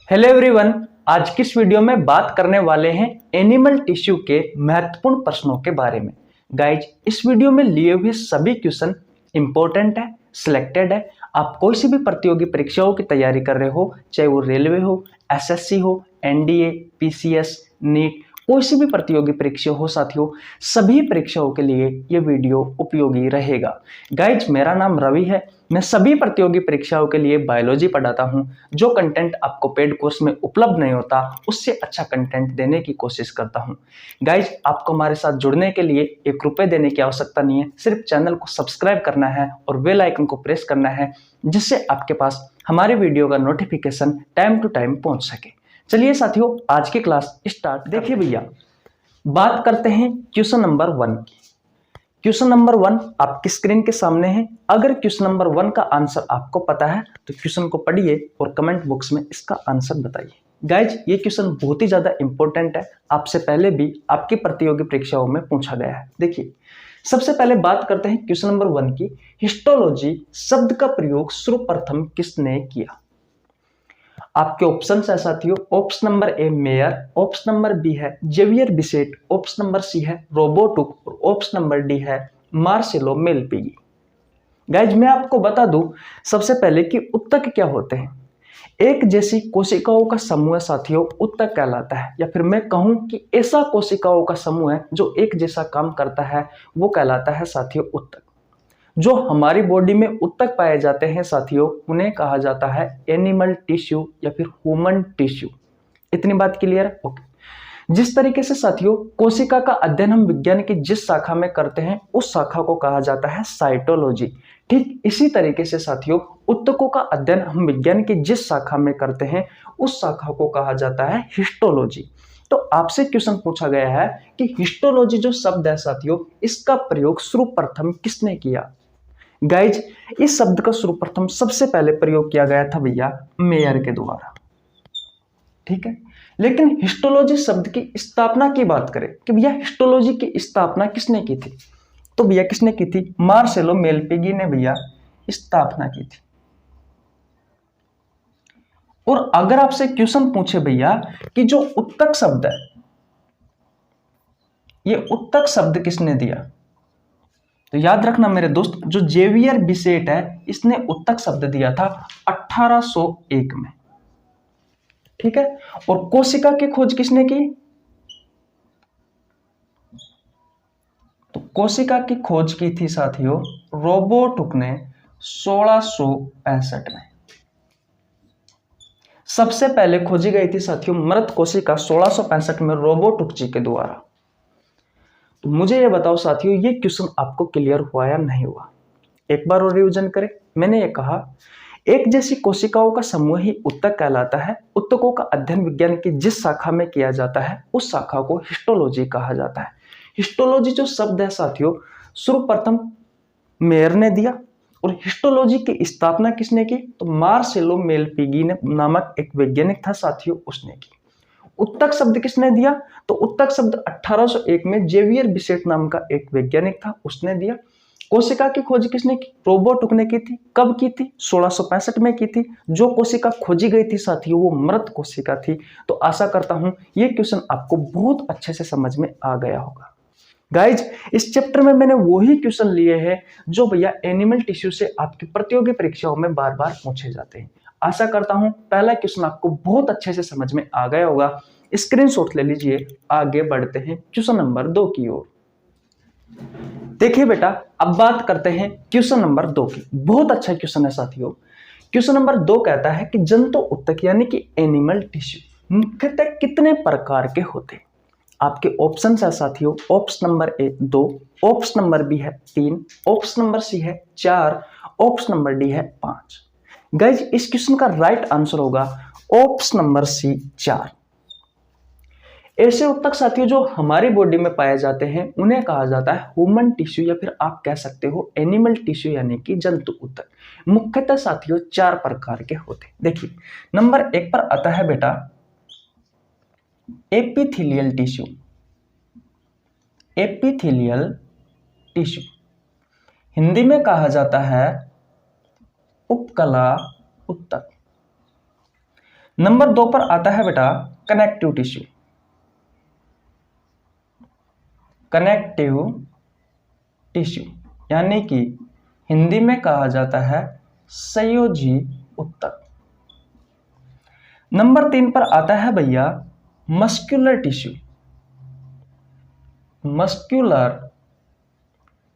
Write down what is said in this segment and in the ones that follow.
Hello everyone. आज की इस वीडियो में बात करने वाले हैं एनिमल टिश्यू के महत्वपूर्ण प्रश्नों के बारे में। गाइज, इस वीडियो में लिए हुए सभी क्वेश्चन इंपॉर्टेंट है, सिलेक्टेड है। आप कोई सी भी प्रतियोगी परीक्षाओं की तैयारी कर रहे हो, चाहे वो रेलवे हो, एसएससी हो, एनडीए, पीसीएस, नीट, कोई सी भी प्रतियोगी परीक्षा हो साथियों, सभी परीक्षाओं के लिए ये वीडियो उपयोगी रहेगा। गाइज, मेरा नाम रवि है। मैं सभी प्रतियोगी परीक्षाओं के लिए बायोलॉजी पढ़ाता हूं। जो कंटेंट आपको पेड कोर्स में उपलब्ध नहीं होता, उससे अच्छा कंटेंट देने की कोशिश करता हूं। गाइज, आपको हमारे साथ जुड़ने के लिए ₹1 देने की आवश्यकता नहीं है। सिर्फ चैनल को सब्सक्राइब करना है और बेल आइकन को प्रेस करना है, जिससे आपके पास हमारे वीडियो का नोटिफिकेशन टाइम टू टाइम पहुंच सके। चलिए साथियों, आज की क्लास स्टार्ट। देखिए भैया, बात करते हैं क्वेश्चन नंबर 1 की। क्वेश्चन नंबर 1 आपकी स्क्रीन के सामने है। अगर क्वेश्चन नंबर 1 का आंसर आपको पता है तो क्वेश्चन को पढ़िए और कमेंट बॉक्स में इसका आंसर बताइए। गाइज, ये क्वेश्चन बहुत ही ज्यादा इंपॉर्टेंट है, आपसे पहले भी आपकी प्रतियोगी परीक्षाओं में पूछा गया है। देखिए, सबसे पहले बात करते हैं क्वेश्चन नंबर 1 की। हिस्टोलॉजी शब्द का प्रयोग सर्वप्रथम किसने किया? आपके ऑप्शन है साथियों। Option number A Mayer, option number B है Xavier Bichat, option number C है रोबर्ट हुक और ऑप्शन नंबर डी है मार्सेलो मेलपिगी। गाइज, मैं आपको बता दूं सबसे पहले कि उत्तक क्या होते हैं। एक जैसी कोशिकाओं का समूह साथियों उत्तक कहलाता है, या फिर मैं कहूं कि ऐसा कोशिकाओं का समूह है जो एक जैसा काम करता है, वो कहलाता है साथियों उत्तक। जो हमारी बॉडी में उत्तक पाए जाते हैं साथियों, उन्हें कहा जाता है एनिमल टिश्यू या फिर ह्यूमन टिश्यू। इतनी बात क्लियर है? ओके। जिस तरीके से साथियों कोशिका का अध्ययन हम विज्ञान की जिस शाखा में करते हैं, उस शाखा को कहा जाता है साइटोलॉजी। ठीक इसी तरीके से साथियों उत्तकों का अध्ययन हम विज्ञान की जिस शाखा में करते हैं, उस शाखा को कहा जाता है हिस्टोलॉजी। तो आपसे क्वेश्चन पूछा गया है कि हिस्टोलॉजी जो शब्द है साथियों, इसका प्रयोग सर्वप्रथम किसने किया? गाइज, इस शब्द का सर्वप्रथम सबसे पहले प्रयोग किया गया था भैया मेयर के द्वारा। ठीक है, लेकिन हिस्टोलॉजी शब्द की स्थापना की बात करें कि भैया हिस्टोलॉजी की स्थापना किसने की थी, तो भैया किसने की थी? मार्सेलो मेलपिगी ने भैया स्थापना की थी। और अगर आपसे क्वेश्चन पूछे भैया कि जो उत्तक शब्द है, ये उत्तक शब्द किसने दिया, तो याद रखना मेरे दोस्त, जो जेवियर बिसेट है इसने उत्तक शब्द दिया था 1801 में। ठीक है, और कोशिका की खोज किसने की? तो कोशिका की खोज की थी साथियों रोबर्ट हुक ने 1665 में। सबसे पहले खोजी गई थी साथियों मृत कोशिका 1665 में रोबर्ट हुक जी के द्वारा। तो मुझे ये बताओ साथियों, ये क्वेश्चन आपको क्लियर हुआ या नहीं हुआ? एक बार और रिवीजन करें। मैंने ये कहा, एक जैसी कोशिकाओं का समूह ही उत्तक कहलाता है। उत्तकों का अध्ययन विज्ञान की जिस शाखा में किया जाता है, उस शाखा को हिस्टोलॉजी कहा जाता है। हिस्टोलॉजी जो शब्द है साथियों, सर्वप्रथम मेयर ने दिया। और हिस्टोलॉजी की स्थापना किसने की? तो मार्सेलो मेलपिगी ने नामक एक वैज्ञानिक था साथियों, उसने की। उत्तक शब्द किसने दिया? तो उत्तक शब्द 1801 में जेवियर बिसेट नाम का एक वैज्ञानिक था, उसने दिया। कोशिका की खोज किसने की? रोबर्ट हुक ने की थी। कब की थी? 1665 में की थी। जो कोशिका खोजी गई थी साथियों, वो मृत कोशिका थी। तो आशा करता हूं ये क्वेश्चन आपको बहुत अच्छे से समझ में आ गया होगा। गाइज, इस चैप्टर में मैंने वही क्वेश्चन लिए हैं जो भैया एनिमल टिश्यू से आपकी प्रतियोगी परीक्षाओं में बार बार पूछे जाते हैं। आशा करता हूं पहला क्वेश्चन आपको बहुत अच्छे से समझ में आ गया होगा। स्क्रीनशॉट ले लीजिए। आगे बढ़ते हैं क्वेश्चन नंबर 2 की ओर। देखिए बेटा, अब बात करते हैं क्वेश्चन नंबर 2 की। बहुत अच्छा क्वेश्चन है साथियों। क्वेश्चन नंबर 2 कहता है कि जंतु उत्तक यानी कि एनिमल टिश्यू मुख्यतः कितने प्रकार के होते हैं? आपके ऑप्शन है साथियों। Option number A 2, option number B है 3, ऑप्शन नंबर सी है 4, ऑप्शन नंबर डी है 5। गाइज, इस क्वेश्चन का राइट आंसर होगा ऑप्शन नंबर सी 4। ऐसे उत्तक साथियों जो हमारी बॉडी में पाए जाते हैं, उन्हें कहा जाता है ह्यूमन टिश्यू, या फिर आप कह सकते हो एनिमल टिश्यू यानी कि जंतु उत्तक। मुख्यतः साथियों 4 प्रकार के होते हैं। देखिए, नंबर 1 पर आता है बेटा epithelial tissue. Epithelial tissue Hindi में कहा जाता है उपकला उत्तक। नंबर 2 पर आता है बेटा कनेक्टिव टिश्यू। कनेक्टिव टिश्यू यानी कि हिंदी में कहा जाता है संयोजी ऊतक। नंबर 3 पर आता है भैया muscular tissue. Muscular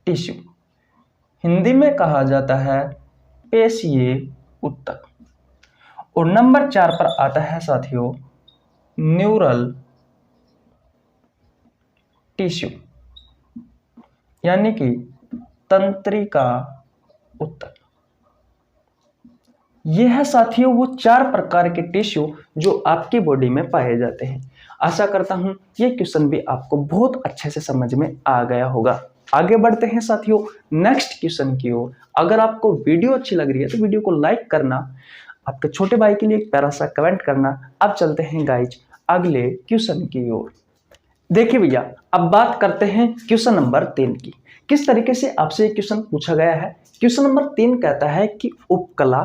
tissue Hindi में कहा जाता है पेशीय ऊतक। और नंबर 4 पर आता है साथियों न्यूरल टिश्यू यानी कि तंत्रिका ऊतक। यह है साथियों वो 4 प्रकार के टिश्यू जो आपकी बॉडी में पाए जाते हैं। आशा करता हूं ये क्वेश्चन भी आपको बहुत अच्छे से समझ में आ गया होगा। आगे बढ़ते हैं साथियों नेक्स्ट क्वेश्चन की ओर। अगर आपको वीडियो अच्छी लग रही है तो वीडियो को लाइक करना, आपके छोटे भाई के लिए एक प्यारा सा कमेंट करना। अब चलते हैं गाइज अगले क्वेश्चन की ओर। देखिए भैया अब बात करते हैं क्वेश्चन नंबर 3 की। किस तरीके से आपसे ये क्वेश्चन पूछा गया है। क्वेश्चन नंबर 3 कहता है कि उपकला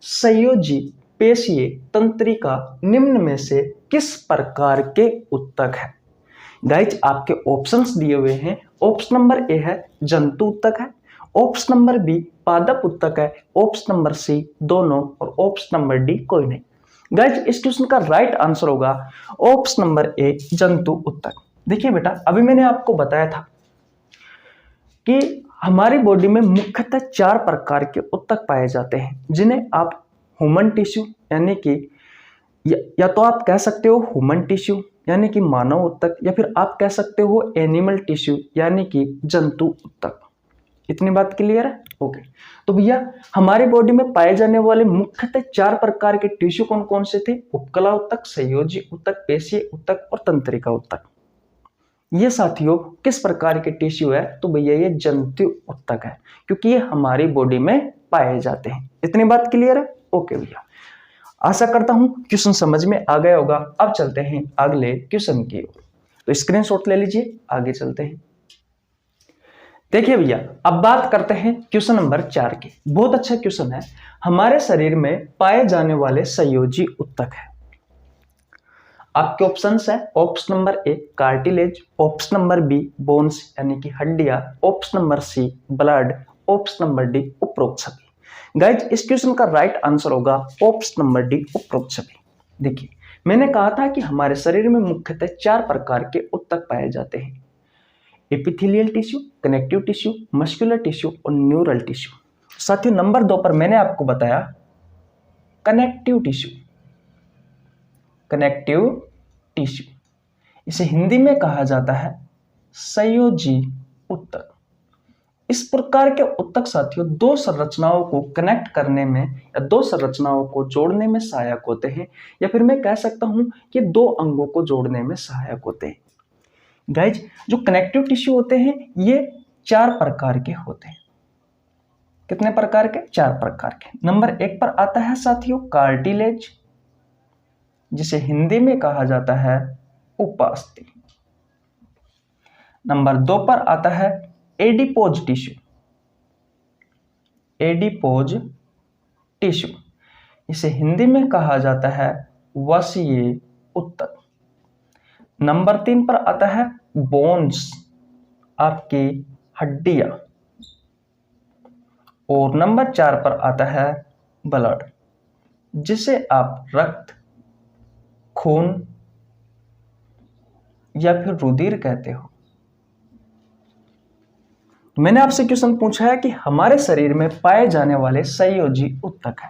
संयोजी पेशीय तंत्रिका निम्न में से किस प्रकार के ऊतक है। गाइज आपके ऑप्शंस दिए हुए हैं। ऑप्शन नंबर ए है जंतु ऊतक है, ऑप्शन नंबर बी पादप ऊतक है, ऑप्शन नंबर सी दोनों और ऑप्शन नंबर डी कोई नहीं। गाइज इस क्वेश्चन का राइट आंसर होगा ऑप्शन नंबर ए जंतु ऊतक। देखिए बेटा अभी मैंने आपको बताया था कि हमारी बॉडी में मुख्यतः 4 प्रकार के ऊतक पाए जाते हैं जिन्हें आप ह्यूमन टिश्यू यानी कि या तो आप कह सकते हो ह्यूमन टिश्यू यानी कि मानव ऊतक, या फिर आप कह सकते हो एनिमल टिश्यू यानी कि जंतु ऊतक। इतनी बात क्लियर है? ओके। तो भैया हमारी बॉडी में पाए जाने वाले मुख्यतः 4 प्रकार के टिश्यू कौन कौन से थे। उपकला ऊतक, संयोजी ऊतक, पेशीय ऊतक और तंत्रिका ऊतक। ये साथियों किस प्रकार के टिश्यू है तो भैया ये जंतु ऊतक है क्योंकि ये हमारी बॉडी में पाए जाते हैं। इतनी बात क्लियर है? ओके भैया आशा करता हूं क्वेश्चन समझ में आ गया होगा। अब चलते हैं अगले क्वेश्चन की ओर। तो स्क्रीनशॉट ले लीजिए, आगे चलते हैं। देखिए भैया अब बात करते हैं क्वेश्चन नंबर 4 की। बहुत अच्छा क्वेश्चन है। हमारे शरीर में पाए जाने वाले संयोजी ऊतक है। आपके ऑप्शंस है option number A cartilage, option number B bones यानी कि हड्डियां, option number C blood, option number D उपरोक्त सभी। गाइज इस क्वेश्चन का राइट आंसर होगा ऑप्शन नंबर डी उपरोक्त सभी। देखिए मैंने कहा था कि हमारे शरीर में मुख्यतः 4 प्रकार के ऊतक पाए जाते हैं। Epithelial tissue, connective tissue, muscular tissue और न्यूरल टिश्यू। साथियों नंबर 2 पर मैंने आपको बताया कनेक्टिव टिश्यू। कनेक्टिव टिश्यू इसे हिंदी में कहा जाता है संयोजी ऊतक। इस प्रकार के ऊतक साथियों 2 संरचनाओं को कनेक्ट करने में या 2 संरचनाओं को जोड़ने में सहायक होते हैं, या फिर मैं कह सकता हूं कि 2 अंगों को जोड़ने में सहायक होते हैं। गाइज जो कनेक्टिव टिश्यू होते हैं ये 4 प्रकार के होते हैं। कितने प्रकार के? 4 प्रकार के। नंबर 1 पर आता है साथियों कार्टिलेज जिसे हिंदी में कहा जाता है उपास्थि। नंबर 2 पर आता है एडिपोज टिश्यू। एडिपोज टिश्यू इसे हिंदी में कहा जाता है वसीय ऊतक। नंबर 3 पर आता है बोन्स, आपकी हड्डियां। और नंबर 4 पर आता है ब्लड जिसे आप रक्त, खून या फिर रुधिर कहते हो। मैंने आपसे क्वेश्चन पूछा है कि हमारे शरीर में पाए जाने वाले संयोजी ऊतक है।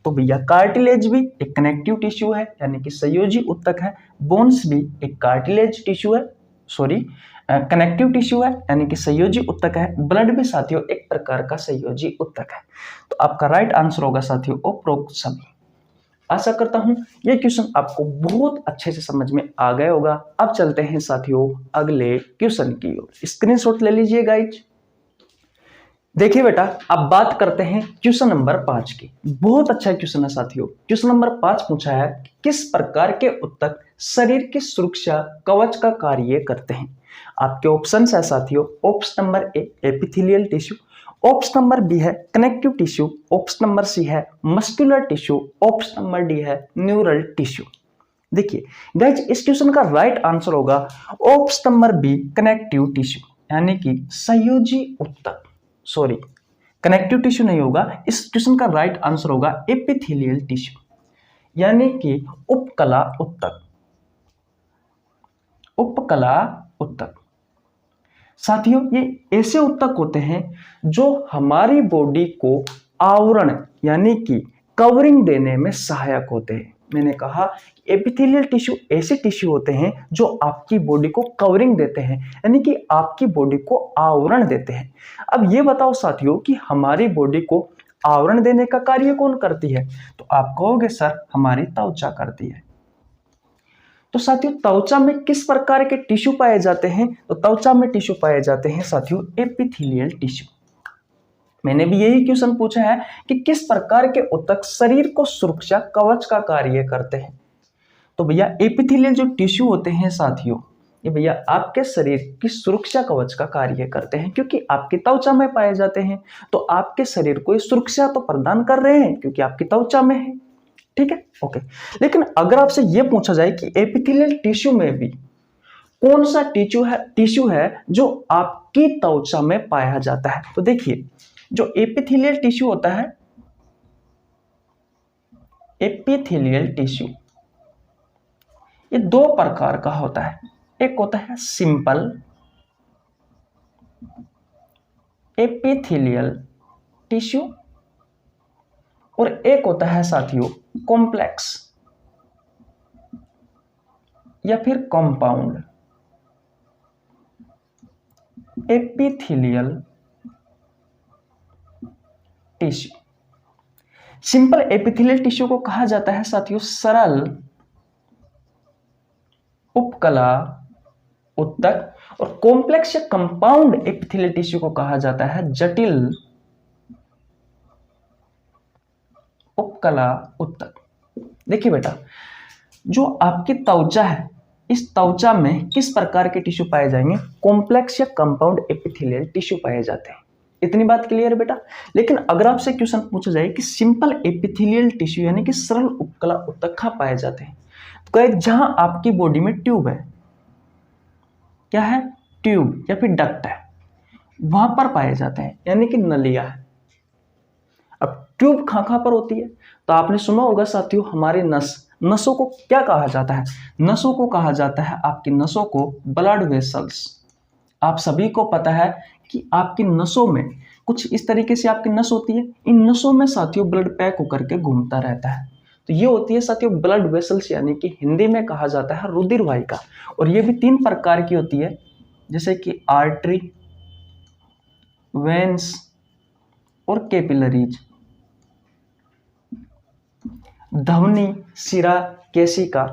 तो भैया कार्टिलेज भी एक कनेक्टिव टिश्यू है यानी कि संयोजी ऊतक है, बोन्स भी एक कार्टिलेज टिश्यू है, कनेक्टिव टिश्यू है यानी कि संयोजी ऊतक है, ब्लड भी साथियों एक प्रकार का संयोजी ऊतक है। तो आपका राइट आंसर होगा साथियों उपरोक्त सभी। आशा करता हूं ये क्वेश्चन आपको बहुत अच्छे से समझ में आ गया होगा। अब चलते हैं साथियों अगले क्वेश्चन की ओर। स्क्रीनशॉट ले लीजिए गाइज। देखिए बेटा अब बात करते हैं क्वेश्चन नंबर 5 की। बहुत अच्छा क्वेश्चन है साथियों। क्वेश्चन नंबर 5 पूछा है किस प्रकार के ऊतक शरीर की सुरक्षा कवच का कार्य करते हैं। आपके ऑप्शंस है साथियों option number A epithelial tissue, option number B है connective tissue, option number C है muscular tissue, option number D है न्यूरल टिश्यू। देखिए गाइज इस क्वेश्चन का राइट आंसर होगा option number B connective tissue, यानी कि संयोजी ऊतक। सॉरी, कनेक्टिव टिश्यू नहीं होगा, इस क्वेश्चन का राइट आंसर होगा एपिथेलियल टिश्यू, यानी कि उपकला ऊतक। उपकला ऊतक साथियों ये ऐसे ऊतक होते हैं जो हमारी बॉडी को आवरण यानी कि कवरिंग देने में सहायक होते हैं। मैंने कहा एपिथेलियल टिश्यू ऐसे टिश्यू होते हैं जो आपकी बॉडी को कवरिंग देते हैं, यानी कि आपकी बॉडी को आवरण देते हैं। अब ये बताओ साथियों कि हमारी बॉडी को आवरण देने का कार्य कौन करती है? तो आप कहोगे सर हमारी त्वचा करती है। तो साथियों त्वचा में किस प्रकार के टिश्यू पाए जाते हैं? तो त्वचा में टिश्यू पाए जाते हैं साथियों एपिथेलियल टिश्यू। मैंने भी यही क्वेश्चन पूछा है कि किस प्रकार के ऊतक शरीर को सुरक्षा कवच का कार्य करते हैं। तो भैया एपिथेलियल जो टिश्यू होते हैं साथियों, ये भैया आपके शरीर की सुरक्षा कवच का कार्य करते हैं, क्योंकि आपकी त्वचा में पाए जाते हैं। तो आपके शरीर को ये सुरक्षा तो प्रदान कर रहे हैं क्योंकि आपकी त्वचा में है। ठीक है, ओके। लेकिन अगर आपसे यह पूछा जाए कि एपिथेलियल टिश्यू में भी कौन सा टिश्यू है जो आपकी त्वचा में पाया जाता है, तो देखिए जो एपिथेलियल टिश्यू होता है, एपिथेलियल टिश्यू ये दो प्रकार का होता है। एक होता है सिंपल एपिथेलियल टिश्यू और एक होता है साथियों कॉम्प्लेक्स या फिर compound epithelial tissue. Simple epithelial tissue को कहा जाता है साथियों सरल उपकला ऊतक, और कॉम्प्लेक्स या कंपाउंड एपिथेलियल टिश्यू को कहा जाता है जटिल उपकला ऊतक। देखिए बेटा जो आपकी त्वचा है, इस त्वचा में किस प्रकार के टिश्यू पाए जाएंगे? कॉम्प्लेक्स या कंपाउंड एपिथेलियल टिश्यू पाए जाते हैं। इतनी बात क्लियर है बेटा। लेकिन अगर आपसे क्वेश्चन पूछा जाए कि सिंपल एपिथेलियल टिश्यू यानी कि सरल उपकला ऊतक कहां पाए जाते हैं, तो कहे जहां आपकी बॉडी में ट्यूब है, क्या है? ट्यूब या फिर डक्ट है, वहां पर पाए जाते हैं, यानी कि नलिया है। अब ट्यूब कहां पर होती है? तो आपने सुना होगा साथियों हमारे नसों को क्या कहा जाता है? नसों को कहा जाता है, आपकी नसों को ब्लड वेसल्स। आप सभी को पता है कि आपकी नसों में कुछ इस तरीके से आपकी नस होती है, इन नसों में साथियों ब्लड पैक होकर के घूमता रहता है। तो ये होती है साथियों ब्लड वेसल्स, यानी कि हिंदी में कहा जाता है रुधिर वाहिका। और ये भी 3 प्रकार की होती है, जैसे कि आर्टरी, वेन्स और कैपिलरीज। धमनी, शिरा, केशिका।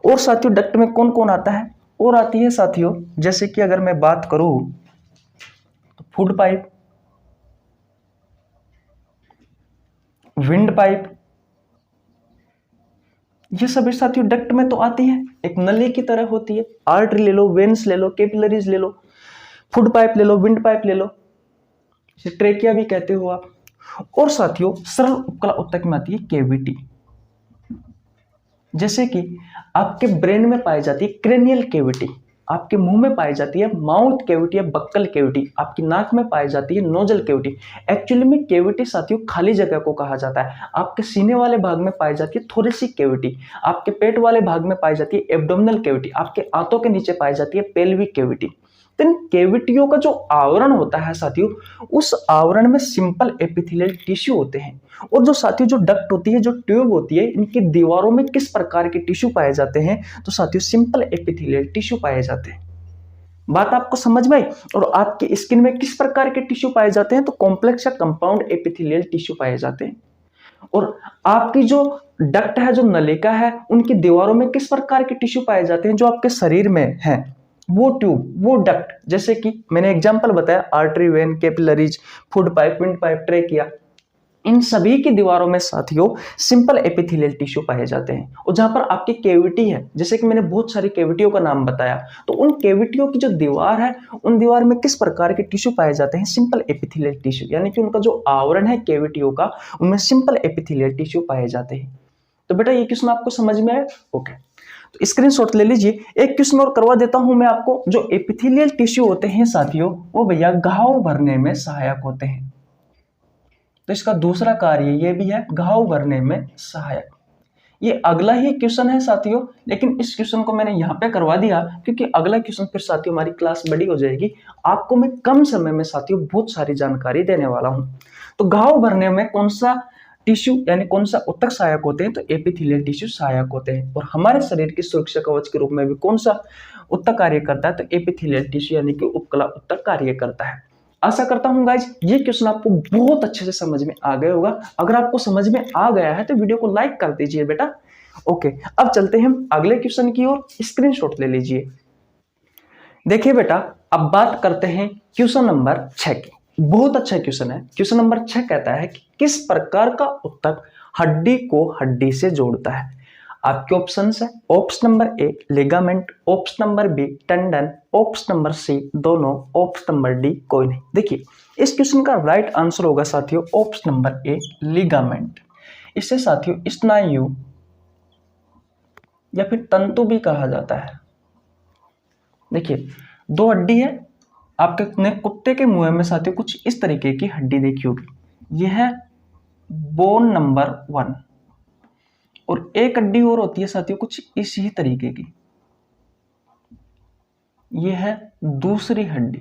और साथियों डक्ट में कौन कौन आता है? और आती है साथियों, जैसे कि अगर मैं बात करूं तो फूड पाइप, विंड पाइप, ये सभी साथियों डक्ट में तो आती है, एक नली की तरह होती है। आर्टरी ले लो, वेन्स ले लो, कैपिलरीज ले लो, फूड पाइप ले लो, विंड पाइप ले लो, इसे ट्रेकिया भी कहते हो आप। और साथियों सरल उपकला ऊतक में आती है कैविटी, जैसे कि आपके ब्रेन में पाई जाती है क्रेनियल कैविटी, आपके मुंह में पाई जाती है माउथ कैविटी या बक्कल कैविटी, आपकी नाक में पाई जाती है नोजल कैविटी। एक्चुअली में कैविटी साथियों खाली जगह को कहा जाता है। आपके सीने वाले भाग में पाई जाती है थोरेसिक कैविटी, आपके पेट वाले भाग में पाई जाती है एब्डोमिनल कैविटी, आपके आंतों के नीचे पाई जाती है पेल्विक कैविटी। तो इन कैविटियों का जो आवरण होता है साथियों, उस आवरण में सिंपल एपिथेलियल टिश्यू होते हैं। और जो साथियों जो डक्ट होती है, जो ट्यूब होती है, इनकी दीवारों में किस प्रकार के टिश्यू पाए जाते हैं? तो साथियों सिंपल एपिथेलियल टिश्यू पाए जाते हैं। बात आपको समझ में आई? और आपकी स्किन में किस प्रकार के टिश्यू पाए जाते हैं? तो कॉम्प्लेक्स या कंपाउंड एपिथेलियल टिश्यू पाए जाते हैं। और आपकी जो डक्ट है, जो नलिका है, उनकी दीवारों में किस प्रकार के टिश्यू पाए जाते हैं? जो आपके शरीर में है वो ट्यूब, वो डक्ट, जैसे कि मैंने एग्जांपल बताया artery, vein, capillaries, food pipe, wind pipe, trachea, इन सभी की दीवारों में साथियों सिंपल एपिथेलियल टिश्यू पाए जाते हैं। और जहां पर आपकी कैविटी है, जैसे कि मैंने बहुत सारी कैविटियों का नाम बताया, तो उन कैविटियों की जो दीवार है, उन दीवार में किस प्रकार के टिश्यू पाए जाते हैं? सिंपल एपिथेलियल टिश्यू, यानी कि उनका जो आवरण है कैविटियों का, उनमें सिंपल एपिथेलियल टिश्यू पाए जाते हैं। तो बेटा ये क्वेश्चन आपको समझ में आया? ओके, तो स्क्रीनशॉट ले लीजिए। एक क्वेश्चन और करवा देता हूं मैं आपको। जो एपिथेलियल टिश्यू होते हैं साथियों, वो भैया घाव भरने में सहायक होते हैं। तो इसका दूसरा कार्य ये भी है, घाव भरने में सहायक। ये अगला ही क्वेश्चन है साथियों, लेकिन इस क्वेश्चन को मैंने यहाँ पे करवा दिया क्योंकि अगला क्वेश्चन फिर साथियों हमारी क्लास बड़ी हो जाएगी। आपको मैं कम समय में साथियों बहुत सारी जानकारी देने वाला हूँ। तो घाव भरने में कौन सा टिश्यू यानी कौन सा ऊतक सहायक होते हैं? तो एपिथेलियल टिश्यू सहायक होते हैं। और हमारे शरीर की सुरक्षा कवच के रूप में भी कौन सा ऊतक कार्य करता है? तो एपिथेलियल टिश्यू यानी कि उपकला ऊतक कार्य करता है। आशा करता हूं गाइज ये क्वेश्चन आपको बहुत अच्छे से समझ में आ गया होगा। अगर आपको समझ में आ गया है तो वीडियो को लाइक कर दीजिए बेटा। ओके, अब चलते हैं हम अगले क्वेश्चन की ओर। स्क्रीनशॉट ले लीजिए। देखिए बेटा, अब बात करते हैं क्वेश्चन नंबर 6 की। बहुत अच्छा क्वेश्चन है। क्वेश्चन नंबर 6 कहता है कि किस प्रकार का ऊतक हड्डी को हड्डी से जोड़ता है? आपके ऑप्शन है, option number A ligament, option number B tendon, option number C दोनों, ऑप्शन नंबर डी कोई नहीं। देखिए इस क्वेश्चन का राइट आंसर होगा साथियों ऑप्शन नंबर ए लिगामेंट। इसे साथियों स्नायु या फिर तंतु भी कहा जाता है। देखिए दो हड्डी है, आपके कुत्ते के मुंह में साथियों कुछ इस तरीके की हड्डी देखी होगी। यह है बोन नंबर 1 और एक हड्डी और होती है साथियों कुछ इसी तरीके की। यह है दूसरी हड्डी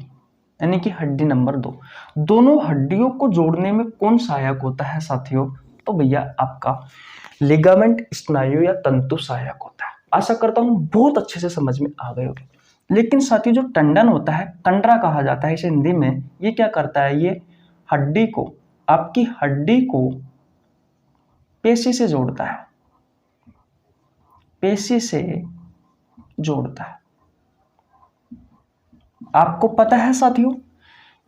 यानी कि हड्डी नंबर 2। दोनों हड्डियों को जोड़ने में कौन सहायक होता है साथियों? तो भैया आपका लिगामेंट स्नायु या तंतु सहायक होता है। आशा करता हूं बहुत अच्छे से समझ में आ गए होंगे। लेकिन साथियों जो टंडन होता है, कंडरा कहा जाता है इसे हिंदी में, ये क्या करता है? ये हड्डी को, आपकी हड्डी को पेशी से जोड़ता है, पेशी से जोड़ता है। आपको पता है साथियों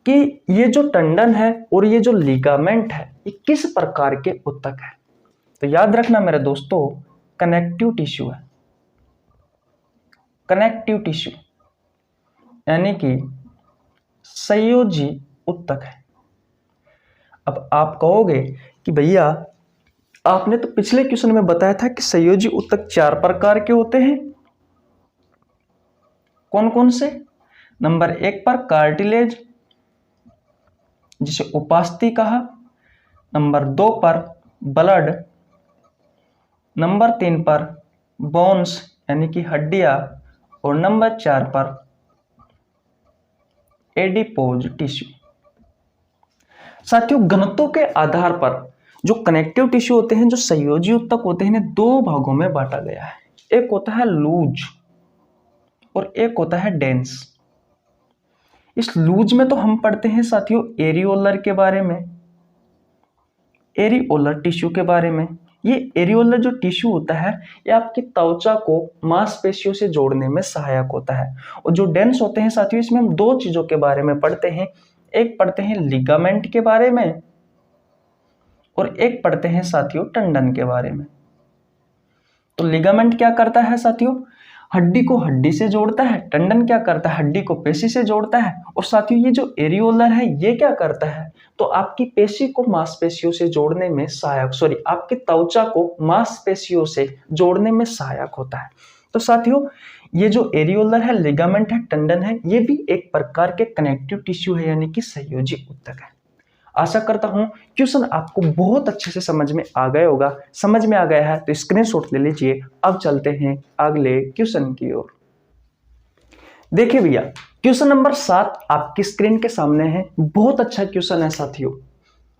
कि ये जो टंडन है और ये जो लिगामेंट है ये किस प्रकार के ऊतक है? तो याद रखना मेरे दोस्तों, कनेक्टिव टिश्यू है। कनेक्टिव टिश्यू यानी कि संयोजी ऊतक है। अब आप कहोगे कि भैया आपने तो पिछले क्वेश्चन में बताया था कि संयोजी ऊतक 4 प्रकार के होते हैं। कौन कौन से? नंबर 1 पर कार्टिलेज जिसे उपास्थि कहा, नंबर 2 पर ब्लड, नंबर 3 पर बोन्स यानी कि हड्डियां, और नंबर 4 पर एडिपोज टिश्यू। साथियों घनत्व के आधार पर जो कनेक्टिव टिश्यू होते हैं, जो संयोजी ऊतक होते हैं, इन्हें 2 भागों में बांटा गया है। एक होता है लूज और एक होता है डेंस। इस लूज में तो हम पढ़ते हैं साथियों एरियोलर के बारे में, एरियोलर टिश्यू के बारे में। ये एरियोलर जो टिश्यू होता है ये आपकी त्वचा को मांसपेशियों से जोड़ने में सहायक होता है। और जो डेंस होते हैं साथियों, इसमें हम 2 चीजों के बारे में पढ़ते हैं। एक पढ़ते हैं लिगामेंट के बारे में और एक पढ़ते हैं साथियों टंडन के बारे में। तो लिगामेंट क्या करता है साथियों? हड्डी को हड्डी से जोड़ता है। टंडन क्या करता है? हड्डी को पेशी से जोड़ता है। और साथियों ये जो एरियोलर है ये क्या करता है? तो आपकी पेशी को मांसपेशियों से जोड़ने में सहायक, आपकी त्वचा को मांसपेशियों से जोड़ने में सहायक होता है। तो साथियों ये जो एरियोलर है, लिगामेंट है, टंडन है, ये भी एक प्रकार के कनेक्टिव टिश्यू है यानी कि संयोजी ऊतक है। आशा करता हूं क्वेश्चन आपको बहुत अच्छे से समझ में आ गया होगा। समझ में आ गया है तो स्क्रीनशॉट ले लीजिए। अब चलते हैं अगले क्वेश्चन की ओर। देखिए भैया क्वेश्चन नंबर 7 आपकी स्क्रीन के सामने है। बहुत अच्छा क्वेश्चन है साथियों।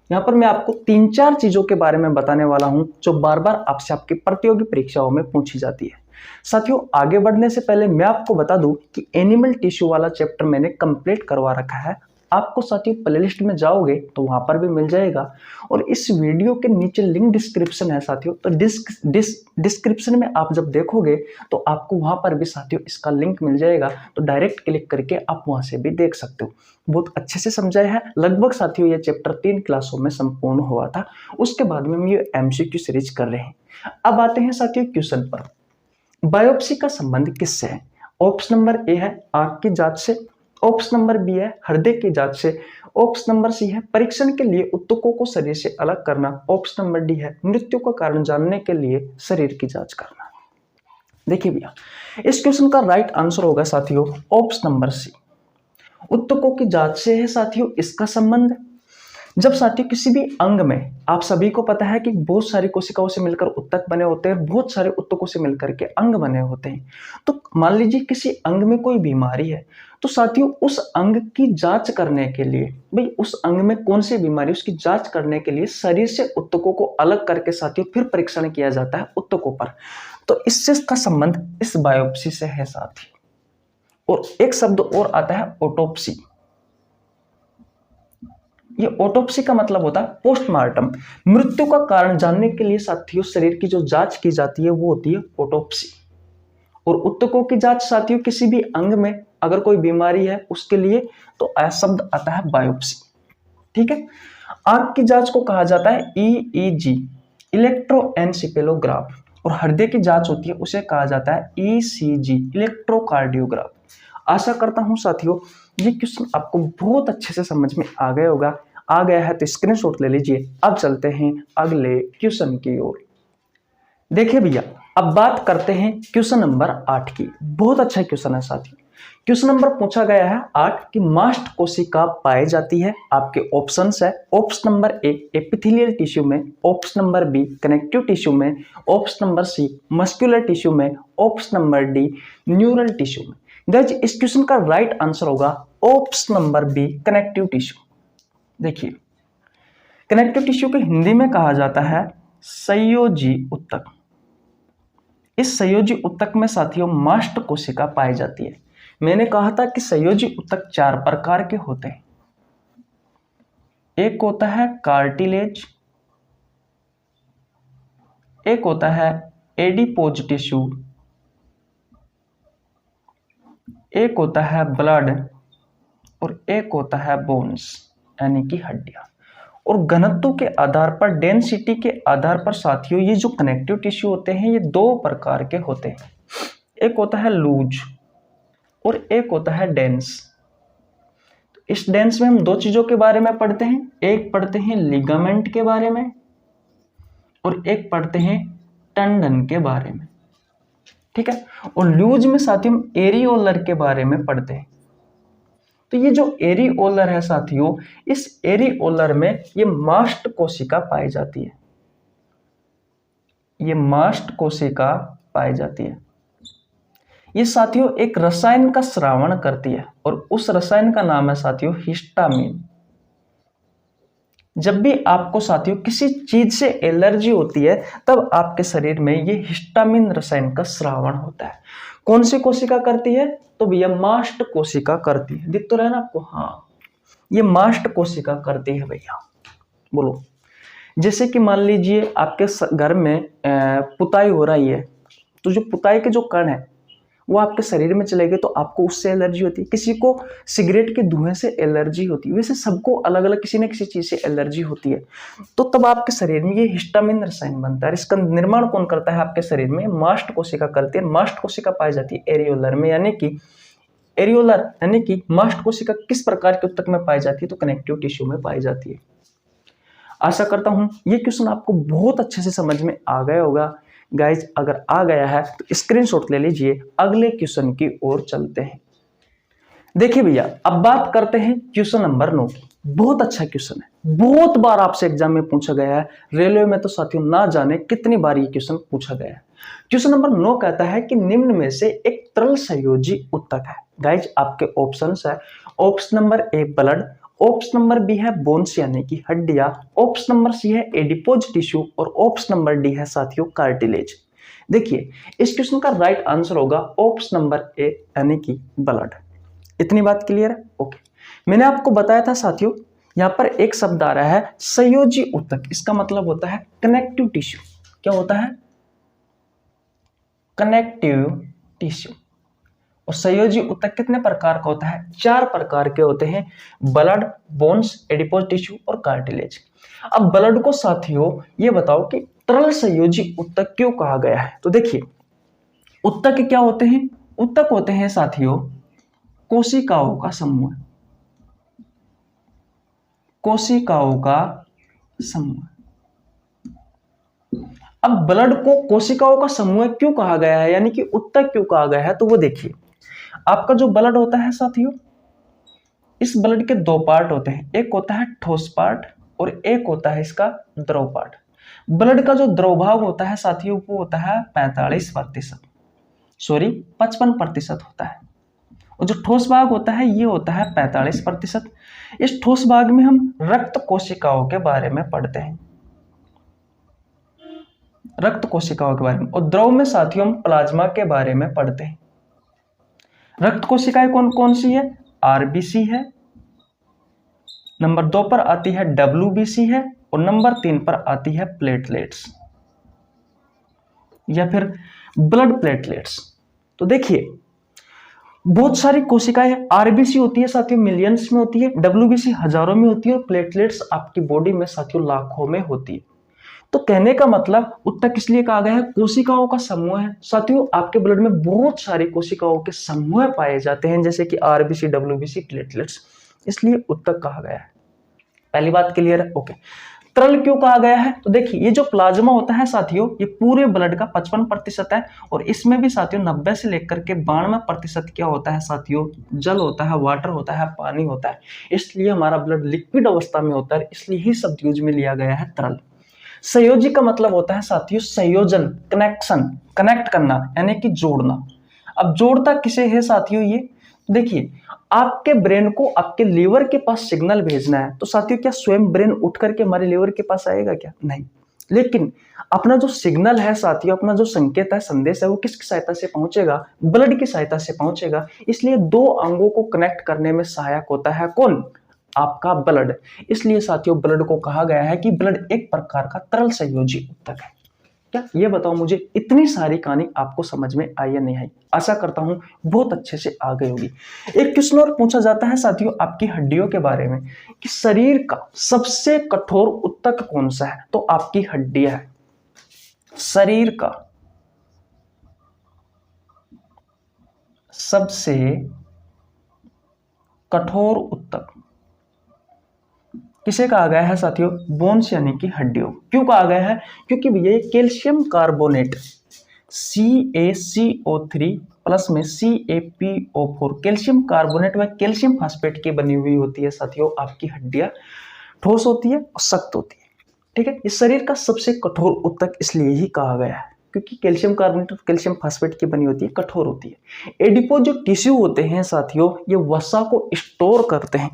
यहाँ पर मैं आपको 3-4 चीजों के बारे में बताने वाला हूं जो बार बार आपसे आपकी प्रतियोगी परीक्षाओं में पूछी जाती है। साथियों आगे बढ़ने से पहले मैं आपको बता दूं कि एनिमल टिश्यू वाला चैप्टर मैंने कंप्लीट करवा रखा है। आपको साथियों प्लेलिस्ट में जाओगे तो वहां पर भी मिल जाएगा, और इस वीडियो के नीचे लिंक डिस्क्रिप्शन है साथियों, तो डिस्क्रिप्शन में आप जब देखोगे तो आपको वहां पर भी साथियों इसका लिंक मिल जाएगा, तो डायरेक्ट क्लिक करके आप वहां से भी देख सकते हो। बहुत अच्छे से समझाया है, लगभग साथियों ये चैप्टर 3 क्लासों में संपूर्ण हुआ था, उसके बाद में हम ये एमसीक्यू सीरीज कर रहे हैं। अब आते हैं साथियों क्वेश्चन पर। बायोप्सी का संबंध किससे है? ऑप्शन नंबर ए है आंख की जांच से, ऑप्शन नंबर बी है हृदय की जांच से, ऑप्शन नंबर सी है परीक्षण के लिए ऊतकों को शरीर से अलग करना, ऑप्शन नंबर डी है मृत्यु का कारण जानने के लिए शरीर की जांच करना। देखिए भैया, इस क्वेश्चन का राइट आंसर होगा साथियों ऑप्शन नंबर सी, ऊतकों की जांच से है साथियों इसका संबंध। जब साथियों किसी भी अंग में, आप सभी को पता है कि बहुत सारी कोशिकाओं से मिलकर ऊतक बने होते हैं, बहुत सारे ऊतकों से मिलकर के अंग बने होते हैं। तो मान लीजिए किसी अंग में कोई बीमारी है, तो साथियों उस अंग की जांच करने के लिए, भाई उस अंग में कौन सी बीमारी, उसकी जांच करने के लिए शरीर से ऊतकों को अलग करके साथियों फिर परीक्षण किया जाता है ऊतकों पर। तो इससे का संबंध इस बायोप्सी से है साथी। और एक शब्द और आता है ऑटोप्सी। ये ऑटोप्सी का मतलब होता है पोस्टमार्टम। मृत्यु का कारण जानने के लिए साथियों शरीर की जो जांच की जाती है वो होती है ऑटोप्सी। और ऊतकों की जांच साथियों किसी भी अंग में अगर कोई बीमारी है उसके लिए, तो शब्द आता है बायोप्सी। ठीक है। आंख की जांच को कहा जाता है ईईजी, इलेक्ट्रोएन्सेफेलोग्राफ, और हृदय की जांच होती है उसे कहा जाता है ईसीजी, इलेक्ट्रोकार्डियोग्राफ। आशा करता हूं साथियों ये क्वेश्चन आपको बहुत अच्छे से समझ में आ गया होगा। आ गया है तो स्क्रीनशॉट ले लीजिए। अब चलते हैं अगले क्वेश्चन की ओर। देखिए भैया, अब बात करते हैं क्वेश्चन नंबर 8 की। बहुत अच्छा क्वेश्चन है साथियों। क्वेश्चन नंबर पूछा गया है 8 की मास्ट कोशिका पाई जाती है। आपके ऑप्शंस है, option number A epithelial tissue में, option number B connective tissue में, option number C muscular tissue में, option number D neural tissue में। गाइस इस क्वेश्चन का राइट आंसर होगा option number B connective tissue. देखिए, कनेक्टिव टिश्यू को हिंदी में कहा जाता है संयोजी ऊतक। इस संयोजी ऊतक में साथियों मास्ट कोशिका पाई जाती है। मैंने कहा था कि संयोजी ऊतक 4 प्रकार के होते हैं। एक होता है कार्टिलेज, एक होता है एडिपोज टिश्यू, एक होता है ब्लड, और एक होता है बोन्स यानी कि हड्डियां। और घनत्व के आधार पर, डेंसिटी के आधार पर साथियों ये जो कनेक्टिव टिश्यू होते हैं ये 2 प्रकार के होते हैं। एक होता है लूज और एक होता है डेंस। इस डेंस में हम 2 चीजों के बारे में पढ़ते हैं, एक पढ़ते हैं लिगामेंट के बारे में और एक पढ़ते हैं टेंडन के बारे में। ठीक है। और लूज में साथियों हम एरियोलर के बारे में पढ़ते हैं। तो ये जो एरियोलर है साथियों, इस एरियोलर में ये मास्ट कोशिका पाई जाती है। ये मास्ट कोशिका पाई जाती है। ये साथियों एक रसायन का स्रावण करती है और उस रसायन का नाम है साथियों हिस्टामिन। जब भी आपको साथियों किसी चीज से एलर्जी होती है तब आपके शरीर में ये हिस्टामिन रसायन का स्रावण होता है। कौन सी कोशिका करती है? तो भैया मास्ट कोशिका करती है। दिख तो रहा है ना आपको? हाँ, ये मास्ट कोशिका करती है भैया। बोलो, जैसे कि मान लीजिए आपके घर में पुताई हो रही है, तो जो पुताई के जो कण है वो आपके शरीर में चले गए तो आपको उससे एलर्जी होती है। किसी को सिगरेट के धुएं से एलर्जी होती है। वैसे सबको अलग अलग किसी न किसी चीज से एलर्जी होती है। तो तब आपके शरीर में ये हिस्टामिन रसायन बनता है। इसका निर्माण कौन करता है? आपके शरीर में मास्ट कोशिका करती है। मास्ट कोशिका पाई जाती है एरियोलर में, यानी कि एरियोलर यानी कि मास्ट कोशिका किस प्रकार के ऊतक में पाई जाती है? तो कनेक्टिव टिश्यू में पाई जाती है। आशा करता हूं ये क्वेश्चन आपको बहुत अच्छे से समझ में आ गया होगा। गाइज अगर आ गया है तो स्क्रीनशॉट ले लीजिए। अगले क्वेश्चन की ओर चलते हैं। देखिए भैया, अब बात करते हैं क्वेश्चन नंबर 9 की। बहुत अच्छा क्वेश्चन है, बहुत बार आपसे एग्जाम में पूछा गया है। रेलवे में तो साथियों ना जाने कितनी बार ये क्वेश्चन पूछा गया है। क्वेश्चन नंबर 9 कहता है कि निम्न में से एक तरल संयोजी ऊतक है। गाइज आपके ऑप्शंस है, option number A blood, option number B है बोन्स यानी कि हड्डियां, ऑप्शन नंबर सी है एडिपोज टिश्यू और ऑप्शन नंबर डी है साथियों कार्टिलेज। देखिए इस क्वेश्चन का राइट आंसर होगा ऑप्शन नंबर ए यानी कि ब्लड। इतनी बात क्लियर है? ओके। मैंने आपको बताया था साथियों, यहाँ पर एक शब्द आ रहा है संयोजी ऊतक, इसका मतलब होता है कनेक्टिव टिश्यू। क्या होता है? Connective tissue. और संयोजी ऊतक कितने प्रकार का होता है? 4 प्रकार के होते हैं, ब्लड, बोन्स, एडिपोज टिश्यू और कार्टिलेज। अब ब्लड को साथियों ये बताओ कि तरल संयोजी ऊतक क्यों कहा गया है? तो देखिए, ऊतक क्या होते हैं? ऊतक होते हैं साथियों कोशिकाओं का समूह, कोशिकाओं का समूह। अब ब्लड को कोशिकाओं का समूह क्यों कहा गया है, यानी कि ऊतक क्यों कहा गया है? तो वो देखिए, आपका जो ब्लड होता है साथियों, इस ब्लड के 2 पार्ट होते हैं, एक होता है ठोस पार्ट और एक होता है इसका द्रव पार्ट। ब्लड का जो द्रव भाग होता है साथियों वो होता है 55%, 55% होता है, और जो ठोस भाग होता है ये होता है 45%। इस ठोस भाग में हम रक्त कोशिकाओं के बारे में पढ़ते हैं, रक्त कोशिकाओं के बारे में, और द्रव में साथियों हम प्लाज्मा के बारे में पढ़ते हैं। रक्त कोशिकाएं कौन कौन सी है? आरबीसी है, नंबर 2 पर आती है डब्ल्यूबीसी है, और नंबर 3 पर आती है प्लेटलेट्स या फिर ब्लड प्लेटलेट्स। तो देखिए, बहुत सारी कोशिकाएं, आरबीसी होती है साथियों मिलियंस में होती है, डब्ल्यूबीसी हजारों में होती है, और प्लेटलेट्स आपकी बॉडी में साथियों लाखों में होती है। तो कहने का मतलब ऊतक इसलिए कहा गया है कोशिकाओं का समूह है। साथियों आपके ब्लड में बहुत सारी कोशिकाओं के समूह पाए जाते हैं, जैसे कि आरबीसी, डब्ल्यूबीसी, प्लेटलेट्स, इसलिए ऊतक कहा गया है। पहली बात क्लियर है? ओके। तरल क्यों कहा गया है? तो देखिए, ये जो प्लाज्मा होता है साथियों, ये पूरे ब्लड का 55% है, और इसमें भी साथियों 90 से लेकर के 92% क्या होता है साथियों? जल होता है, वाटर होता है, पानी होता है। इसलिए हमारा ब्लड लिक्विड अवस्था में होता है, इसलिए ही शब्द यूज में लिया गया है तरल। संयोजी का मतलब होता है साथियों संयोजन, कनेक्शन, कनेक्ट करना यानी कि जोड़ना। अब जोड़ता किसे है साथियों? ये देखिए, आपके ब्रेन को आपके लीवर के पास सिग्नल भेजना है, तो साथियों क्या स्वयं ब्रेन उठ करके हमारे लीवर के पास आएगा क्या? नहीं। लेकिन अपना जो सिग्नल है साथियों, अपना जो संकेत है, संदेश है, वो किसकी सहायता से पहुंचेगा? ब्लड की सहायता से पहुंचेगा। इसलिए 2 अंगों को कनेक्ट करने में सहायक होता है कौन? आपका ब्लड। इसलिए साथियों ब्लड को कहा गया है कि ब्लड एक प्रकार का तरल संयोजी ऊतक है। क्या ये बताओ मुझे, इतनी सारी कहानी आपको समझ में आई या नहीं आई? आशा करता हूं बहुत अच्छे से आ गई होगी। एक क्वेश्चन और पूछा जाता है साथियों आपकी हड्डियों के बारे में कि शरीर का सबसे कठोर ऊतक कौन सा है? तो आपकी हड्डियां है। शरीर का सबसे कठोर ऊतक किसे कहा गया है साथियों? बोन्स यानी कि हड्डियों। क्यों कहा गया है? क्योंकि भैया ये कैल्शियम कार्बोनेट CaCO3 प्लस में CaPO4 कैल्शियम कार्बोनेट व कैल्शियम फास्फेट की बनी हुई होती है साथियों आपकी हड्डियां। ठोस होती है और सख्त होती है, ठीक है। इस शरीर का सबसे कठोर ऊतक इसलिए ही कहा गया है क्योंकि कैल्शियम कार्बोनेट और कैल्शियम फास्फेट की बनी होती है, कठोर होती है। एडिपोज जो टिश्यू होते हैं साथियों, ये वसा को स्टोर करते हैं,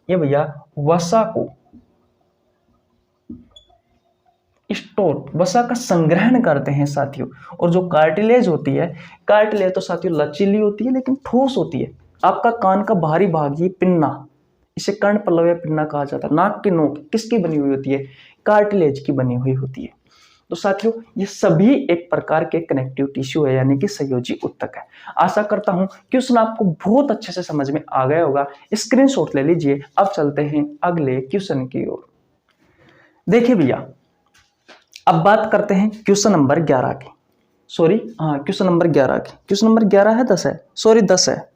ये भैया वसा को स्टोर, वसा का संग्रहण करते हैं साथियों। और जो कार्टिलेज होती है, कार्टिलेज तो साथियों लचीली होती है लेकिन ठोस होती है। आपका कान का बाहरी भाग, ये पिन्ना, इसे कर्ण पल्लव या पिन्ना कहा जाता है। नाक की नोक किसकी बनी हुई होती है? कार्टिलेज की बनी हुई होती है। तो साथियों ये सभी एक प्रकार के कनेक्टिव टिश्यू है, यानी कि संयोजी ऊतक है। आशा करता हूं क्वेश्चन आपको बहुत अच्छे से समझ में आ गया होगा। स्क्रीनशॉट ले लीजिए। अब चलते हैं अगले क्वेश्चन की ओर। देखिए भैया, अब बात करते हैं क्वेश्चन नंबर 11 की। क्वेश्चन नंबर 11 की। क्वेश्चन नंबर 11 है 10 है, 10 है,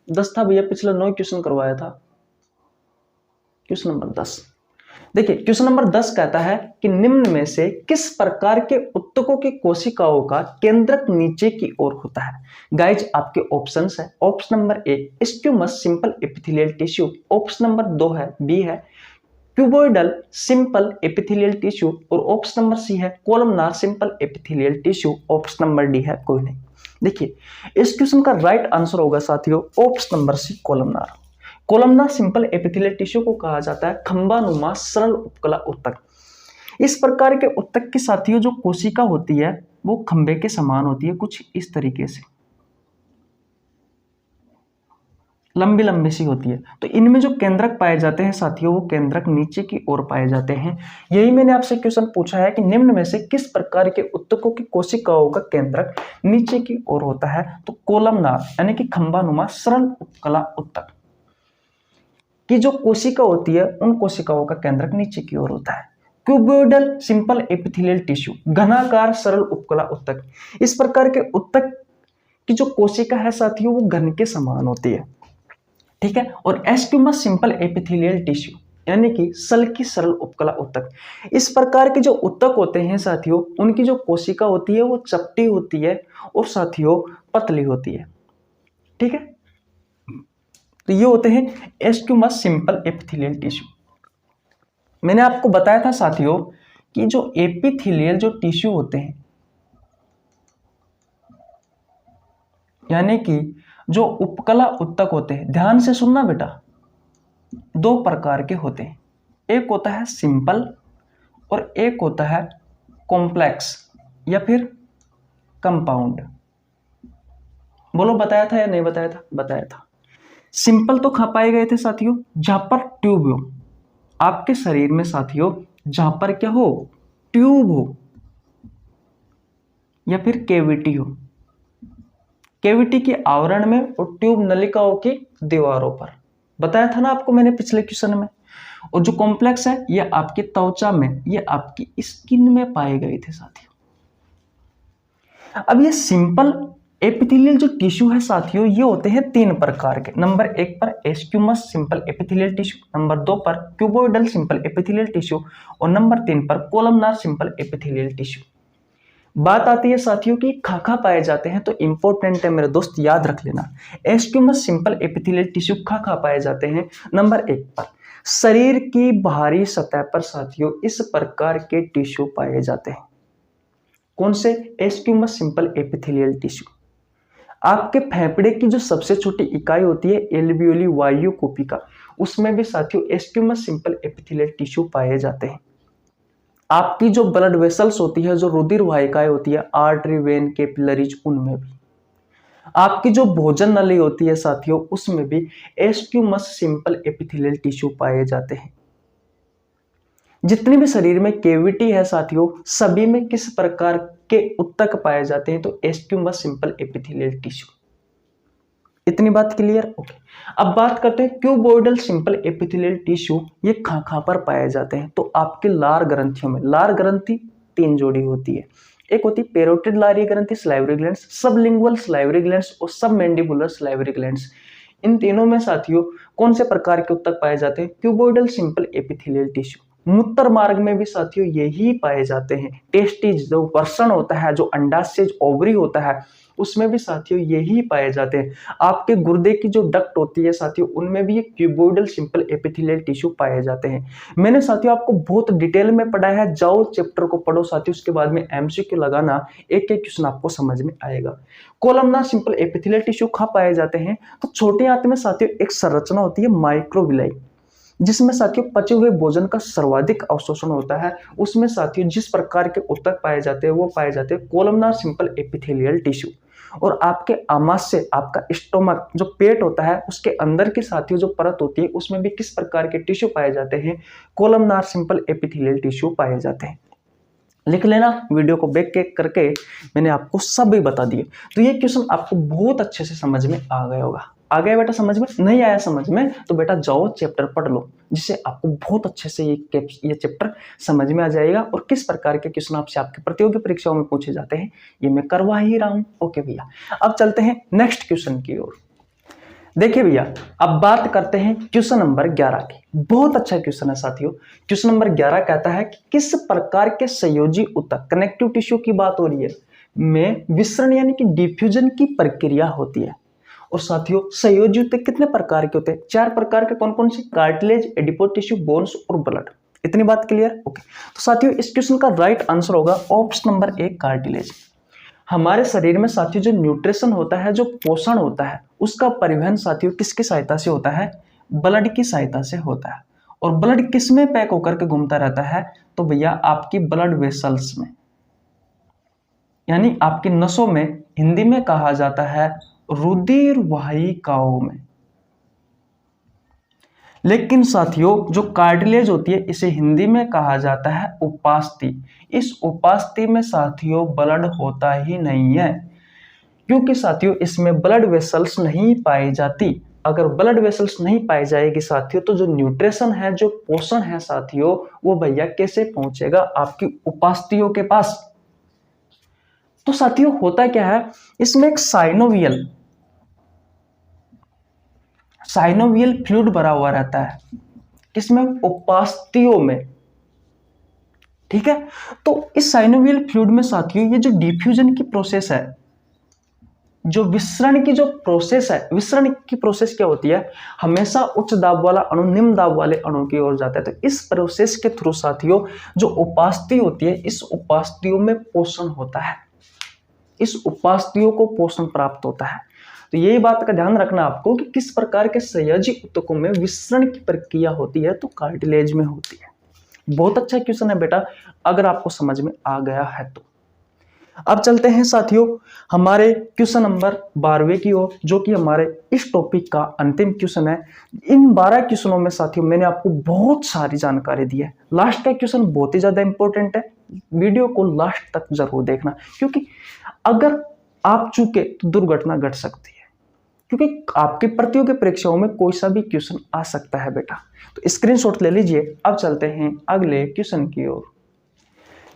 10 था भैया, पिछला 9 क्वेश्चन करवाया था। क्वेश्चन नंबर 10 देखिए, क्वेश्चन नंबर 10 कहता है कि निम्न में से किस प्रकार के ऊतकों की कोशिकाओं का केंद्रक नीचे की ओर होता है? गाइज आपके ऑप्शंस है। ऑप्शन नंबर ए स्क्यूमस simple epithelial tissue, option number 2 है बी है क्यूबोइडल सिंपल एपिथेलियल टिश्यू, और ऑप्शन नंबर सी है columnar simple epithelial tissue, option number D है कोई नहीं। देखिए, इस क्वेश्चन का राइट आंसर होगा साथियों option number C columnar. Columnar simple epithelial tissue को कहा जाता है खंबानुमा सरल उपकला ऊतक। इस प्रकार के ऊतक के साथियों जो कोशिका होती है वो खंबे के समान होती है, कुछ इस तरीके से। लंबी लंबी सी होती है। तो इनमें जो केंद्रक पाए जाते हैं साथियों, वो केंद्रक नीचे की ओर पाए जाते हैं। यही मैंने आपसे क्वेश्चन पूछा है कि निम्न में से किस प्रकार के उत्तकों की कोशिकाओं का केंद्रक नीचे की ओर होता है। तो कोलमनार यानी कि खंभानुमा सरल उपकला उत्तक की जो कोशिका होती है, उन कोशिकाओं का केंद्रक नीचे की ओर होता है। क्यूबोइडल सिंपल एपिथेलियल टिश्यू घनाकार सरल उपकला उत्तक, इस प्रकार के उत्तक की जो कोशिका है साथियों, वो घन के समान होती है, ठीक है। और एस्क्यूमस सिंपल एपिथेलियल टिश्यू यानी कि सल्की सरल उपकला उत्तक, इस प्रकार के जो उत्तक होते हैं साथियों, उनकी जो कोशिका होती है वो चपटी होती है और साथियों पतली होती है, ठीक है। तो ये होते हैं एस्क्यूमस सिंपल एपिथेलियल टिश्यू। मैंने आपको बताया था साथियों कि जो एपिथेलियल जो टिश्यू होते हैं, यानी कि जो उपकला उत्तक होते हैं, ध्यान से सुनना बेटा, दो प्रकार के होते हैं। एक होता है सिंपल और एक होता है कॉम्प्लेक्स या फिर कंपाउंड। बोलो बताया था या नहीं बताया था? बताया था। सिंपल तो कहां पाए गए थे साथियों? जहां पर ट्यूब हो आपके शरीर में साथियों, जहां पर क्या हो, ट्यूब हो या फिर कैविटी हो, कैविटी के आवरण में और ट्यूब नलिकाओं की दीवारों पर। बताया था ना आपको मैंने पिछले क्वेश्चन में। और जो कॉम्प्लेक्स है, ये आपकी त्वचा में, ये आपकी स्किन में पाए गए थे साथियों। अब ये सिंपल एपिथेलियल जो टिश्यू है साथियों, ये होते हैं तीन प्रकार के। नंबर 1 पर एस्क्यूमस सिंपल एपिथेलियल टिश्यू, नंबर 2 पर क्यूबोइडल सिंपल एपिथेलियल टिश्यू और नंबर 3 पर कोलमनार सिंपल एपिथेलियल टिश्यू। बात आती है साथियों कि खाखा पाए जाते हैं, तो इंपॉर्टेंट है मेरे दोस्त, याद रख लेना। एस्क्यूमस सिंपल एपिथेलियल टिश्यू खाखा पाए जाते हैं नंबर 1 पर शरीर की बाहरी सतह पर साथियों, इस प्रकार के टिश्यू पाए जाते हैं। कौन से? एस्क्यूमस सिंपल एपिथेलियल टिश्यू। आपके फेफड़े की जो सबसे छोटी इकाई होती है एल्वियोली वायु कोपिका, उसमें भी साथियों एस्क्यूमस सिंपल एपिथेलियल टिश्यू पाए जाते हैं। आपकी जो ब्लड वेसल्स होती है, जो रुधिर वाहिकाएं होती है, आर्टरी, वेन, कैपिलरीज, उनमें भी। आपकी जो भोजन नली होती है साथियों, उसमें भी एस्क्यूमस सिंपल एपिथेलियल टिश्यू पाए जाते हैं। जितनी भी शरीर में कैविटी है साथियों, सभी में किस प्रकार के उत्तक पाए जाते हैं? तो एस्क्यूमस सिंपल एपिथेलियल टिश्यू। इतनी बात क्लियर? ओके। अब बात करते हैं क्यूबोइडल सिंपल एपिथेलियल टिश्यू, ये कहां पर पाए जाते हैं? तो आपके लार ग्रंथियों में। लार ग्रंथि 3 जोड़ी होती है। एक होती है पेरोटिड लारीय ग्रंथि salivary glands, sublingual salivary glands और सबमैंडिबुलर सलाइवरी ग्लैंड्स। इन तीनों में साथियों कौन से प्रकार के उत्तक पाए जाते हैं? Cuboidal simple epithelial tissue. मूत्र मार्ग में भी साथियों यही पाए जाते हैं। टेस्टिज जो वर्षण होता है, जो अंडाशय ओवरी होता है, उसमें भी साथियों यही पाए जाते हैं। आपके गुर्दे की जो डक्ट होती है साथियों, उनमें भी ये क्यूबोइडल सिंपल एपिथेलियल टिश्यू पाए जाते हैं। मैंने साथियों आपको बहुत डिटेल में पढ़ाया है, जाओ चैप्टर को पढ़ो साथियों, उसके बाद में एमसीक्यू लगाना, एक एक क्वेश्चन आपको समझ में आएगा। कोलमनार सिंपल एपिथेलियल टिश्यू कहां पाए जाते हैं? तो छोटे आंत में साथियों एक संरचना होती है माइक्रोविलाई, जिसमें साथियों पचे हुए भोजन का सर्वाधिक अवशोषण होता है। उसमें साथियों जिस प्रकार के उत्तक पाए जाते हैं, वो पाए जाते हैं कोलमनार सिंपल एपिथेलियल टिश्यू। और आपके आमाशय, आपका स्टोमक जो पेट होता है, उसके अंदर की साथियों जो परत होती है, उसमें भी किस प्रकार के टिश्यू पाए जाते हैं? कोलमनार सिंपल एपिथेलियल टिश्यू पाए जाते हैं। लिख लेना, वीडियो को बैक करके मैंने आपको सब ही बता दिए। तो ये क्वेश्चन आपको बहुत अच्छे से समझ में आ गया होगा। आ गया बेटा समझ में? नहीं आया समझ में तो बेटा जाओ चैप्टर पढ़ लो, जिससे आपको बहुत अच्छे से ये चैप्टर समझ में आ जाएगा। और किस प्रकार के क्वेश्चन आपसे आपके प्रतियोगी परीक्षाओं में पूछे जाते हैं, ये मैं करवा ही रहा हूं। ओके भैया, अब चलते हैं नेक्स्ट क्वेश्चन की ओर। देखिए भैया, अब बात करते हैं क्वेश्चन नंबर 11 की। बहुत अच्छा क्वेश्चन है साथियों। क्वेश्चन नंबर 11 कहता है कि किस प्रकार के संयोजी उत्तक, कनेक्टिव टिश्यू की बात हो रही है, में विसरण यानी कि डिफ्यूजन की प्रक्रिया होती है। और साथियों संयोजी उत्तक कितने प्रकार के होते हैं? 4 प्रकार के। कौन कौन से? कार्टिलेज, एडिपोज टिश्यू, बोन्स और ब्लड। इतनी बात क्लियर? ओके। तो साथियों इस क्वेश्चन का राइट आंसर होगा ऑप्शन नंबर 1 कार्टिलेज। हमारे शरीर में साथियों जो न्यूट्रिशन होता है, जो पोषण होता है, उसका परिवहन साथियों किसकी सहायता से होता है? ब्लड की सहायता से होता है। और ब्लड किस में पैक होकर के घूमता रहता है? तो भैया आपकी ब्लड वेसल्स में, यानी आपकी नसों में, हिंदी में कहा जाता है रुधिर वाहिकाओं में। लेकिन साथियों जो कार्टिलेज होती है इसे हिंदी में कहा जाता है उपास्थि। इस उपास्थि में साथियों ब्लड होता ही नहीं है, क्योंकि साथियों इसमें ब्लड वेसल्स नहीं पाई जाती। अगर ब्लड वेसल्स नहीं पाई जाएगी साथियों तो जो न्यूट्रिशन है, जो पोषण है साथियों, वो भैया कैसे पहुंचेगा आपकी उपास्थियों के पास। तो साथियों होता क्या है, इसमें एक साइनोवियल फ्लूइड भरा हुआ रहता है, किसमें, उपास्थियों में। ठीक है, तो इस साइनोवियल फ्लूइड में साथियों ये जो डिफ्यूजन की प्रोसेस है, जो विसरण की जो प्रोसेस है, विसरण की प्रोसेस क्या होती है, हमेशा उच्च दाब वाला अणु निम्न दाब वाले अणु की ओर जाता है। तो इस प्रोसेस के थ्रू साथियों जो उपास्थि होती है, इस उपास्थियों में पोषण होता है, इस उपास्थियों को पोषण प्राप्त होता है। तो यही बात का ध्यान रखना आपको कि किस प्रकार के संयोजी ऊतकों में विसरण की प्रक्रिया होती है, तो कार्टिलेज में होती है। बहुत अच्छा क्वेश्चन है बेटा, अगर आपको समझ में आ गया है तो। अब चलते हैं साथियों हमारे क्वेश्चन नंबर 12वें की ओर, जो कि हमारे इस टॉपिक का अंतिम क्वेश्चन है। इन 12 क्वेश्चनों में साथियों मैंने आपको बहुत सारी जानकारी दी है। लास्ट का क्वेश्चन बहुत ही ज्यादा इंपॉर्टेंट है, वीडियो को लास्ट तक जरूर देखना, क्योंकि अगर आप चूके तो दुर्घटना घट सकती है, क्योंकि आपकी प्रतियोगी परीक्षाओं में कोई सा भी क्वेश्चन आ सकता है बेटा। तो स्क्रीनशॉट ले लीजिए। अब चलते हैं अगले क्वेश्चन की ओर।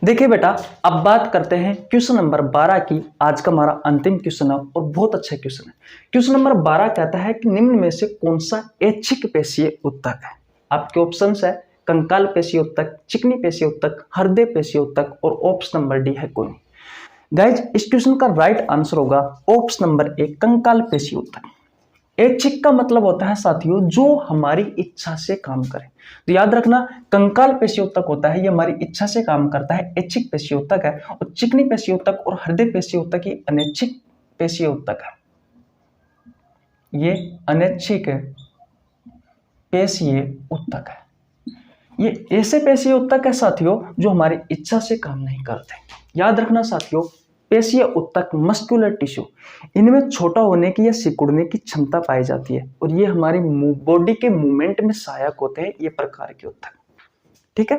देखिए बेटा, अब बात करते हैं क्वेश्चन नंबर 12 की। आज का हमारा अंतिम क्वेश्चन है और बहुत अच्छा क्वेश्चन है। क्वेश्चन नंबर 12 कहता है कि निम्न में से कौन सा ऐच्छिक पेशीय ऊतक है। आपके ऑप्शंस है कंकाल पेशीय ऊतक, चिकनी पेशीय ऊतक, हृदय पेशीय ऊतक और ऑप्शन नंबर डी है कोई नहीं। गाइज इस क्वेश्चन का राइट आंसर होगा ऑप्शन नंबर ए, कंकाल पेशीय ऊतक। ऐच्छिक का मतलब होता है साथियों जो हमारी इच्छा से काम करे। तो याद रखना, कंकाल पेशीय ऊतक होता है ये हमारी इच्छा से काम करता है, ऐच्छिक पेशीय ऊतक है। और चिकनी पेशीय ऊतक और हृदय पेशीय ऊतक ये अनैच्छिक पेशीय ऊतक है, ये अनैच्छिक पेशीय ऊतक है। ये ऐसे पेशीय ऊतक है साथियों जो हमारी इच्छा से काम नहीं करते। याद रखना साथियों, पेशीय ऊतक मस्कुलर टिश्यू, इनमें छोटा होने की या सिकुड़ने की क्षमता पाई जाती है और ये हमारी बॉडी के मूवमेंट में सहायक होते हैं ये प्रकार के ऊतक। ठीक है,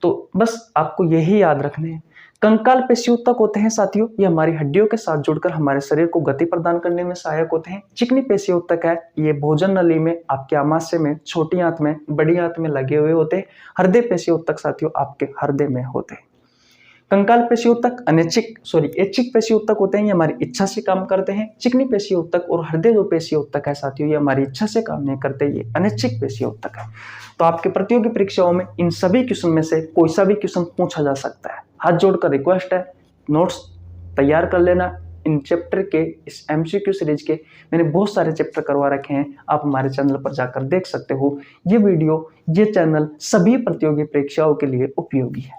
तो बस आपको यही याद रखने हैं। कंकाल पेशीय ऊतक होते हैं साथियों, ये हमारी हड्डियों के साथ जुड़कर हमारे शरीर को गति प्रदान करने में सहायक होते हैं। चिकनी पेशीय ऊतक है, ये भोजन नली में, आपके आमाशय में, छोटी आंत में, बड़ी आंत में लगे हुए होते हैं। हृदय पेशीय ऊतक साथियों आपके हृदय में होते हैं। कंकाल पेशीय ऊतक ऐच्छिक पेशीय ऊतक होते हैं, ये हमारी इच्छा से काम करते हैं। चिकनी पेशीय ऊतक और हृदय जो पेशीय ऊतक है साथियों ये हमारी इच्छा से काम नहीं करते, ये अनैच्छिक पेशीय ऊतक है। तो आपके प्रतियोगी परीक्षाओं में इन सभी क्वेश्चन में से कोई सा भी क्वेश्चन पूछा जा सकता है। हाथ जोड़कर रिक्वेस्ट है, नोट्स तैयार कर लेना। इन चैप्टर के इस MCQ सीरीज के मैंने बहुत सारे चैप्टर करवा रखे हैं, आप हमारे चैनल पर जाकर देख सकते हो। ये वीडियो, ये चैनल सभी प्रतियोगी परीक्षाओं के लिए उपयोगी है।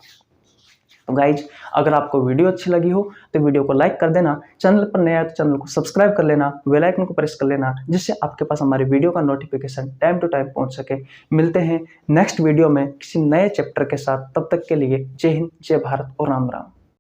तो गाइज अगर आपको वीडियो अच्छी लगी हो तो वीडियो को लाइक कर देना, चैनल पर नया है तो चैनल को सब्सक्राइब कर लेना, बेल आइकन को प्रेस कर लेना, जिससे आपके पास हमारे वीडियो का नोटिफिकेशन टाइम टू टाइम पहुंच सके। मिलते हैं नेक्स्ट वीडियो में किसी नए चैप्टर के साथ, तब तक के लिए जय हिंद, जय भारत और राम राम।